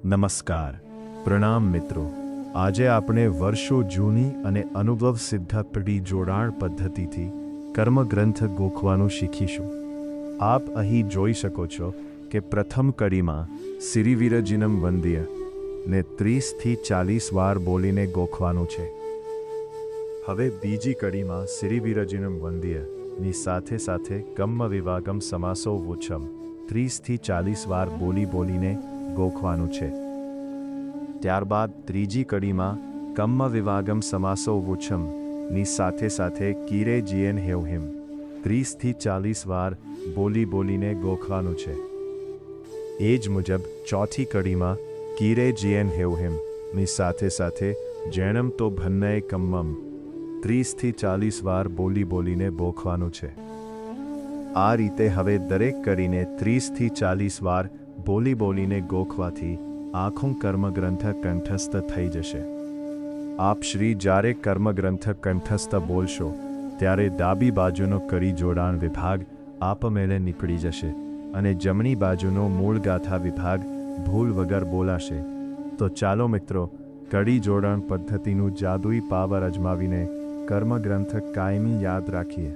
નમસ્કાર, પ્રણામ મિત્રો. આજે આપણે વર્ષો જૂની અને અનુભવ સિદ્ધ પેઢી જોડાણ પદ્ધતિથી કર્મગ્રંથ ગોખવાનું શીખીશું. આપ અહીં જોઈ શકો છો કે પ્રથમ કડીમાં સિરિવિરજિનમ વંદ્ય ને 30થી 40 વાર બોલીને ગોખવાનું છે. હવે બીજી કડીમાં સિરિવિરજિનમ વંદ્ય ની સાથે સાથે કમ્મ વિવાગમ સમાસો વોચમ 30થી 40 વાર બોલીને ગોખવાનું છે. ત્યારબાદ ત્રીજી કડીમાં કમ્મ વિવાગમ સમાસો વોચમ ની સાથે સાથે કીરે જીએન હેવહિમ 30થી 40 વાર બોલીને ગોખવાનું છે. એ જ મુજબ ચોથી કડીમાં કીરે જીએન હેવહિમ ની સાથે સાથે જૈણમ તો ભન્નય કમ્મમ 30થી 40 વાર બોલીને ગોખવાનું છે. આ રીતે હવે દરેક કડીને 30થી 40 વાર બોલીને ગોખવાથી આખું કર્મગ્રંથ કંઠસ્થ થઈ જશે. આપ શ્રી જ્યારે કર્મગ્રંથ કંઠસ્થ બોલશો ત્યારે ડાબી બાજુનો કડી જોડાણ વિભાગ આપમેળે નીકળી જશે અને જમણી બાજુનો મૂળ ગાથા વિભાગ ભૂલ વગર બોલાશે. તો ચાલો મિત્રો, કડી જોડાણ પદ્ધતિનું જાદુઈ પાવર અજમાવીને કર્મગ્રંથ કાયમી યાદ રાખીએ.